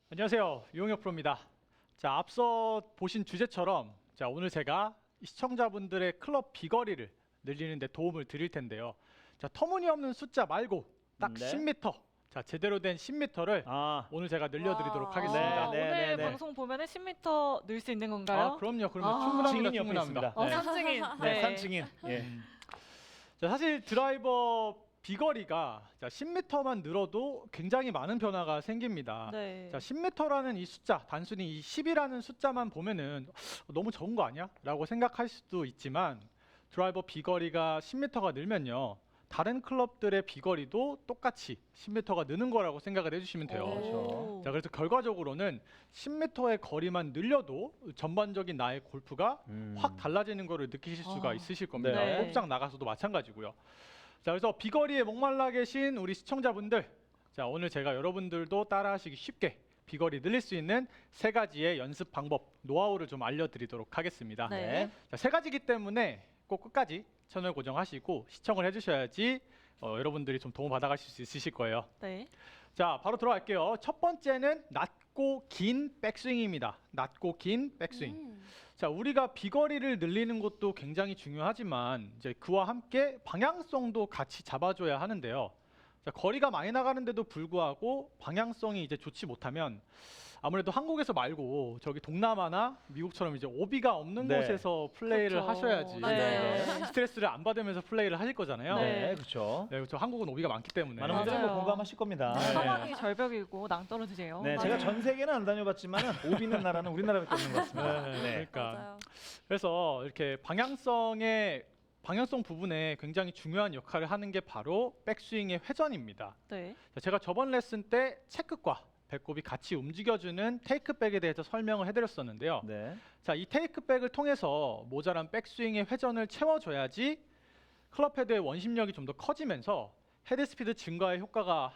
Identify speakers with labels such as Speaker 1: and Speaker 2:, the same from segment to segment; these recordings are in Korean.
Speaker 1: 안녕하세요. 유용혁 프로입니다. 자, 앞서 보신 주제처럼 오늘 제가 시청자분들의 클럽 비거리를 늘리는 데 도움을 드릴 텐데요. 자, 터무니없는 숫자 말고 딱
Speaker 2: 네.
Speaker 1: 10m. 자, 제대로 된 10m를 오늘 제가 늘려드리도록
Speaker 3: 와.
Speaker 1: 하겠습니다.
Speaker 2: 네,
Speaker 3: 오늘
Speaker 2: 네, 네.
Speaker 3: 방송 보면은 10m 늘 수 있는 건가요?
Speaker 1: 그럼요.
Speaker 3: 아,
Speaker 1: 충분합니다.
Speaker 2: 증인이 옆에
Speaker 1: 충분합니다.
Speaker 2: 있습니다. 네.
Speaker 3: 산증인.
Speaker 2: 네, 산증인. 예.
Speaker 1: 자, 사실 드라이버 비거리가 10m만 늘어도 굉장히 많은 변화가 생깁니다.
Speaker 3: 네.
Speaker 1: 자, 10m라는 이 숫자, 단순히 이 10이라는 숫자만 보면은 너무 적은 거 아니야? 라고 생각할 수도 있지만 드라이버 비거리가 10m가 늘면요. 다른 클럽들의 비거리도 똑같이 10m가 느는 거라고 생각을 해주시면 돼요.
Speaker 2: 그렇죠.
Speaker 1: 자, 그래서 결과적으로는 10m의 거리만 늘려도 전반적인 나의 골프가 확 달라지는 거를 느끼실 수가 있으실 겁니다.
Speaker 3: 네.
Speaker 1: 골프장 나가서도 마찬가지고요. 자, 그래서 비거리에 목말라 계신 우리 시청자분들, 자, 오늘 제가 여러분들도 따라하시기 쉽게 비거리 늘릴 수 있는 3가지의 연습 방법, 노하우를 좀 알려드리도록 하겠습니다.
Speaker 3: 네.
Speaker 1: 자, 3가지이기 때문에 꼭 끝까지 채널 고정하시고 시청을 해주셔야지 여러분들이 좀 도움 받아가실 수 있으실 거예요.
Speaker 3: 네.
Speaker 1: 자, 바로 들어갈게요. 첫 번째는 낮고 긴 백스윙입니다. 낮고 긴 백스윙. 자, 우리가 비거리를 늘리는 것도 굉장히 중요하지만 이제 그와 함께 방향성도 같이 잡아줘야 하는데요. 자, 거리가 많이 나가는데도 불구하고 방향성이 이제 좋지 못하면 아무래도 한국에서 말고 저기 동남아나 미국처럼 이제 오비가 없는
Speaker 2: 네.
Speaker 1: 곳에서 플레이를
Speaker 3: 그렇죠.
Speaker 1: 하셔야지
Speaker 3: 맞아요.
Speaker 1: 스트레스를 안 받으면서 플레이를 하실 거잖아요.
Speaker 3: 네.
Speaker 2: 네, 그렇죠.
Speaker 1: 네, 그렇죠. 한국은 오비가 많기 때문에.
Speaker 2: 많은 분들이
Speaker 3: 맞아요.
Speaker 2: 공감하실 겁니다.
Speaker 1: 네.
Speaker 3: 상황이 절벽이고 낭떠러지세요.
Speaker 2: 네, 제가 전 세계는 안 다녀봤지만 오비 있는 나라는 우리나라밖에 없는 것 같습니다.
Speaker 1: 네,
Speaker 2: 네.
Speaker 1: 그러니까
Speaker 3: 맞아요.
Speaker 1: 그래서 이렇게 방향성 부분에 굉장히 중요한 역할을 하는 게 바로 백스윙의 회전입니다.
Speaker 3: 네.
Speaker 1: 자, 제가 저번 레슨 때 체크과 배꼽이 같이 움직여주는 테이크백에 대해서 설명을 해드렸었는데요.
Speaker 2: 네.
Speaker 1: 자, 이 테이크백을 통해서 모자란 백스윙의 회전을 채워줘야지 클럽 헤드의 원심력이 좀 더 커지면서 헤드 스피드 증가의 효과와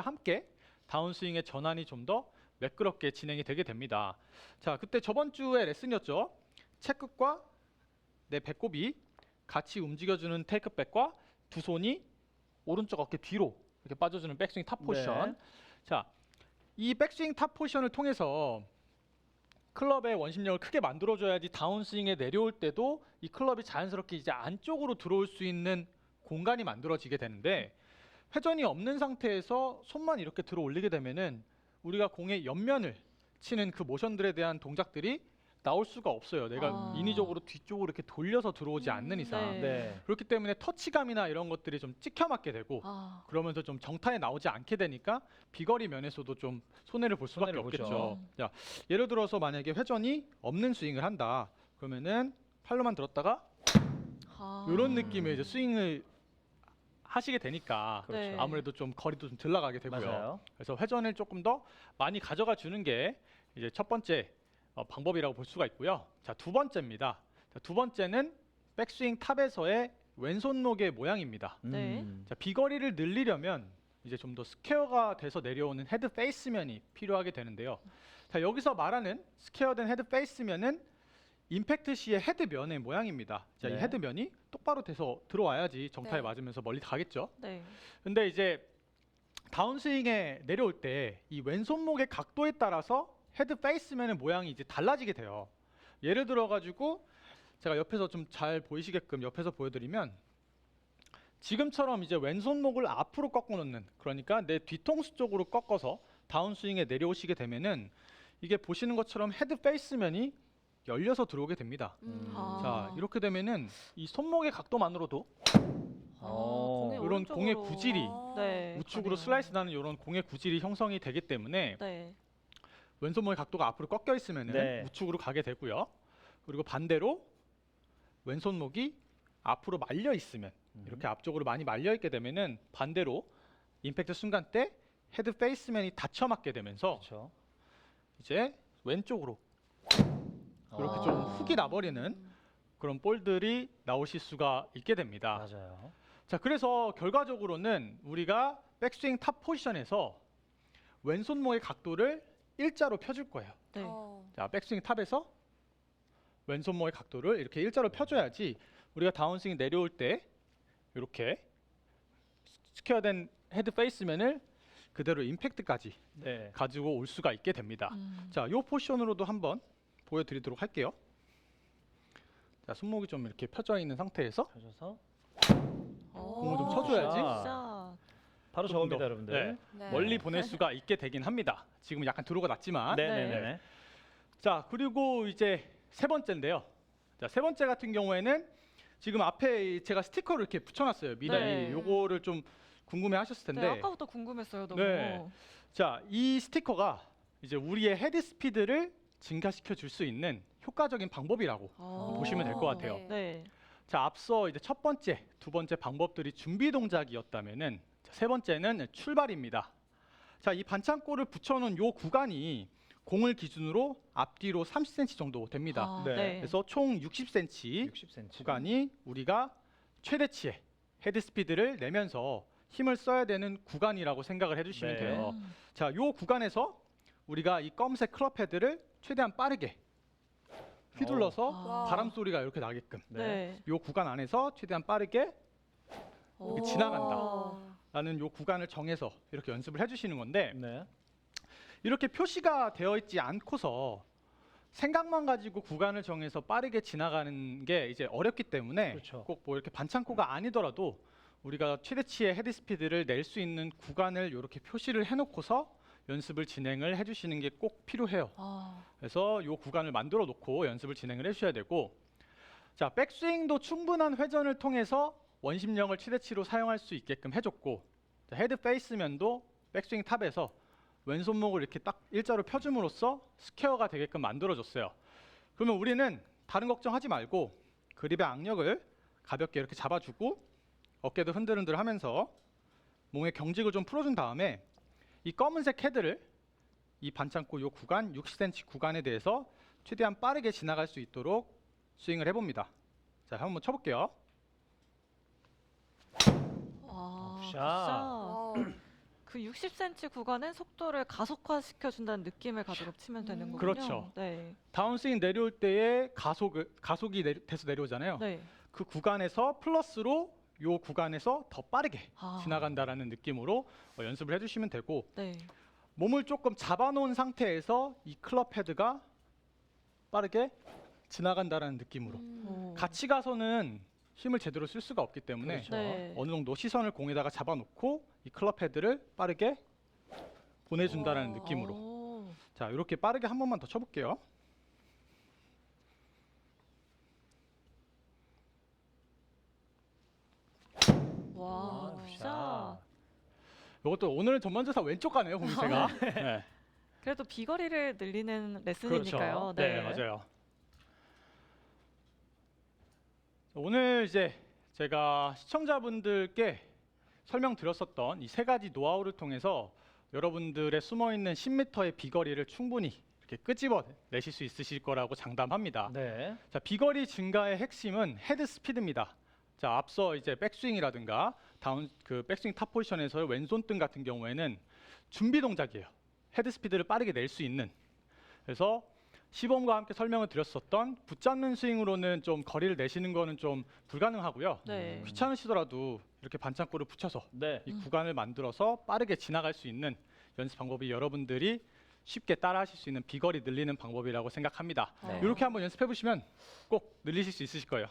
Speaker 1: 함께 다운스윙의 전환이 좀 더 매끄럽게 진행이 되게 됩니다. 자, 그때 저번 주에 레슨이었죠. 체크과 내 배꼽이 같이 움직여주는 테이크백과 두 손이 오른쪽 어깨 뒤로 이렇게 빠져주는 백스윙 탑 포지션.
Speaker 2: 네.
Speaker 1: 자, 이 백스윙 탑 포지션을 통해서 클럽의 원심력을 크게 만들어줘야지 다운스윙에 내려올 때도 이 클럽이 자연스럽게 이제 안쪽으로 들어올 수 있는 공간이 만들어지게 되는데 회전이 없는 상태에서 손만 이렇게 들어 올리게 되면은 우리가 공의 옆면을 치는 그 모션들에 대한 동작들이 나올 수가 없어요. 내가 인위적으로 뒤쪽으로 이렇게 돌려서 들어오지 않는 이상.
Speaker 3: 네.
Speaker 2: 네.
Speaker 1: 그렇기 때문에 터치감이나 이런 것들이 좀 찍혀 맞게 되고 그러면서 좀 정타에 나오지 않게 되니까 비거리 면에서도 좀 손해를 볼 수밖에
Speaker 2: 손해를
Speaker 1: 없겠죠.
Speaker 2: 보죠.
Speaker 1: 자, 예를 들어서 만약에 회전이 없는 스윙을 한다. 그러면은 팔로만 들었다가 이런 느낌의 이제 스윙을 하시게 되니까
Speaker 3: 그렇죠.
Speaker 1: 아무래도 좀 거리도 좀 덜 나가게 되고요.
Speaker 2: 맞아요.
Speaker 1: 그래서 회전을 조금 더 많이 가져가 주는 게 이제 첫 번째 방법이라고 볼 수가 있고요. 자, 두 번째입니다. 자, 두 번째는 백스윙 탑에서의 왼손목의 모양입니다.
Speaker 3: 네.
Speaker 1: 자, 비거리를 늘리려면 이제 좀 더 스퀘어가 돼서 내려오는 헤드 페이스면이 필요하게 되는데요. 자, 여기서 말하는 스퀘어된 헤드 페이스면은 임팩트 시의 헤드면의 모양입니다. 자,
Speaker 2: 네.
Speaker 1: 이 헤드면이 똑바로 돼서 들어와야지 정타에
Speaker 3: 네.
Speaker 1: 맞으면서 멀리 가겠죠.
Speaker 3: 네.
Speaker 1: 근데 이제 다운스윙에 내려올 때 이 왼손목의 각도에 따라서 헤드 페이스면의 모양이 이제 달라지게 돼요. 예를 들어 가지고 제가 옆에서 좀 잘 보이시게끔 옆에서 보여드리면 지금처럼 이제 왼손목을 앞으로 꺾어 놓는, 그러니까 내 뒤통수 쪽으로 꺾어서 다운스윙에 내려오시게 되면은 이게 보시는 것처럼 헤드 페이스면이 열려서 들어오게 됩니다. 자, 이렇게 되면은 이 손목의 각도만으로도 이런 공의 구질이
Speaker 3: 네.
Speaker 1: 우측으로
Speaker 3: 그러네요.
Speaker 1: 슬라이스 나는 이런 공의 구질이 형성이 되기 때문에
Speaker 3: 네.
Speaker 1: 왼손목의 각도가 앞으로 꺾여 있으면은
Speaker 2: 네.
Speaker 1: 우측으로 가게 되고요. 그리고 반대로 왼손목이 앞으로 말려 있으면 이렇게 앞쪽으로 많이 말려 있게 되면은 반대로 임팩트 순간 때 헤드 페이스면이 닫혀 맞게 되면서
Speaker 2: 그렇죠.
Speaker 1: 이제 왼쪽으로 이렇게 좀 훅이 나버리는 그런 볼들이 나오실 수가 있게 됩니다.
Speaker 2: 맞아요.
Speaker 1: 자, 그래서 결과적으로는 우리가 백스윙 탑 포지션에서 왼손목의 각도를 일자로 펴줄 거예요.
Speaker 3: 네.
Speaker 1: 자, 백스윙 탑에서 왼손목의 각도를 이렇게 일자로 펴줘야지 우리가 다운스윙 내려올 때 이렇게 스퀘어된 헤드 페이스면을 그대로 임팩트까지
Speaker 2: 네.
Speaker 1: 가지고 올 수가 있게 됩니다.
Speaker 3: 음.
Speaker 1: 자, 요 포션으로도 한번 보여드리도록 할게요. 자, 손목이 좀 이렇게 펴져 있는 상태에서
Speaker 2: 펴셔서
Speaker 1: 공을 좀 쳐줘야지.
Speaker 3: 샷.
Speaker 2: 바로
Speaker 1: 조금
Speaker 2: 저겁니다,
Speaker 1: 더,
Speaker 2: 여러분들.
Speaker 4: 네.
Speaker 1: 멀리 보낼 수가 있게 되긴 합니다. 지금 약간 드로우가 났지만.
Speaker 2: 네네네.
Speaker 1: 자, 그리고 이제 세 번째인데요. 자, 세 번째 같은 경우에는 지금 앞에 제가 스티커를 이렇게 붙여놨어요. 미리
Speaker 3: 네.
Speaker 1: 요거를 좀 궁금해하셨을 텐데.
Speaker 3: 네, 아까부터 궁금했어요, 너무.
Speaker 1: 네. 자, 이 스티커가 이제 우리의 헤드 스피드를 증가시켜 줄 수 있는 효과적인 방법이라고 보시면 될 것 같아요.
Speaker 4: 네.
Speaker 3: 네.
Speaker 1: 자, 앞서 이제 첫 번째, 두 번째 방법들이 준비 동작이었다면은 자, 세 번째는 출발입니다. 자, 이 반창고를 붙여놓은 요 구간이 공을 기준으로 앞뒤로 30cm 정도 됩니다.
Speaker 3: 아,
Speaker 2: 네.
Speaker 3: 네.
Speaker 1: 그래서 총 60cm
Speaker 2: 60cm.
Speaker 1: 구간이 우리가 최대치의 헤드 스피드를 내면서 힘을 써야 되는 구간이라고 생각을 해주시면
Speaker 2: 네.
Speaker 1: 돼요.
Speaker 3: 음.
Speaker 1: 자, 요 구간에서 우리가 이 검은색 클럽 헤드를 최대한 빠르게 휘둘러서
Speaker 3: 아.
Speaker 1: 바람 소리가 이렇게 나게끔
Speaker 3: 네.
Speaker 1: 요 구간 안에서 최대한 빠르게
Speaker 3: 오.
Speaker 1: 지나간다. 라는 요 구간을 정해서 이렇게 연습을 해주시는 건데
Speaker 2: 네.
Speaker 1: 이렇게 표시가 되어 있지 않고서 생각만 가지고 구간을 정해서 빠르게 지나가는 게 이제 어렵기 때문에
Speaker 2: 그렇죠.
Speaker 1: 꼭 뭐 이렇게 반창고가 아니더라도 우리가 최대치의 헤드 스피드를 낼 수 있는 구간을 이렇게 표시를 해놓고서 연습을 진행을 해주시는 게 꼭 필요해요.
Speaker 3: 아,
Speaker 1: 그래서 이 구간을 만들어 놓고 연습을 진행을 해주셔야 되고, 자, 백스윙도 충분한 회전을 통해서 원심력을 최대치로 사용할 수 있게끔 해줬고, 자, 헤드 페이스면도 백스윙 탑에서 왼손목을 이렇게 딱 일자로 펴줌으로써 스퀘어가 되게끔 만들어줬어요. 그러면 우리는 다른 걱정하지 말고 그립의 악력을 가볍게 이렇게 잡아주고 어깨도 흔들흔들하면서 몸의 경직을 좀 풀어준 다음에 이 검은색 헤드를 이 반창고 요 구간 60cm 구간에 대해서 최대한 빠르게 지나갈 수 있도록 스윙을 해봅니다. 자, 한번 쳐볼게요.
Speaker 3: 아,
Speaker 2: 굿샷.
Speaker 3: 굿샷.
Speaker 4: 와우.
Speaker 3: 그 60cm 구간은 속도를 가속화시켜 준다는 느낌을 가지고 치면 되는 거군요.
Speaker 1: 그렇죠.
Speaker 3: 네.
Speaker 1: 다운스윙 내려올 때에 가속이 돼서 내려오잖아요.
Speaker 3: 네.
Speaker 1: 그 구간에서 플러스로 요 구간에서 더 빠르게
Speaker 3: 아.
Speaker 1: 지나간다라는 느낌으로 연습을 해주시면 되고,
Speaker 3: 네.
Speaker 1: 몸을 조금 잡아놓은 상태에서 이 클럽 헤드가 빠르게 지나간다라는 느낌으로
Speaker 3: 오.
Speaker 1: 같이 가서는 힘을 제대로 쓸 수가 없기 때문에
Speaker 2: 그렇죠.
Speaker 3: 네.
Speaker 1: 어느 정도 시선을 공에다가 잡아놓고 이 클럽 헤드를 빠르게 보내준다라는
Speaker 4: 와.
Speaker 1: 느낌으로.
Speaker 3: 오.
Speaker 1: 자, 이렇게 빠르게 한 번만 더 쳐볼게요.
Speaker 3: 와,
Speaker 2: 굿샷.
Speaker 3: 굿샷.
Speaker 1: 이것도 오늘 전반전사 왼쪽 가네요, 공세가. 네.
Speaker 3: 그래도 비거리를 늘리는 레슨이니까요.
Speaker 1: 그렇죠. 네, 맞아요. 오늘 이제 제가 시청자분들께 설명드렸었던 이 세 가지 노하우를 통해서 여러분들의 숨어있는 10m의 비거리를 충분히 이렇게 끄집어 내실 수 있으실 거라고 장담합니다.
Speaker 2: 네.
Speaker 1: 자, 비거리 증가의 핵심은 헤드 스피드입니다. 자, 앞서 이제 백스윙이라든가 그 백스윙 탑 포지션에서 왼손등 같은 경우에는 준비 동작이에요. 헤드 스피드를 빠르게 낼 수 있는. 그래서 시범과 함께 설명을 드렸었던 붙잡는 스윙으로는 좀 거리를 내시는 거는 좀 불가능하고요.
Speaker 3: 네.
Speaker 1: 귀찮으시더라도 이렇게 반창고를 붙여서
Speaker 2: 네.
Speaker 1: 이 구간을 만들어서 빠르게 지나갈 수 있는 연습 방법이 여러분들이 쉽게 따라하실 수 있는 비거리 늘리는 방법이라고 생각합니다.
Speaker 3: 네.
Speaker 1: 이렇게 한번 연습해 보시면 꼭 늘리실 수 있으실 거예요.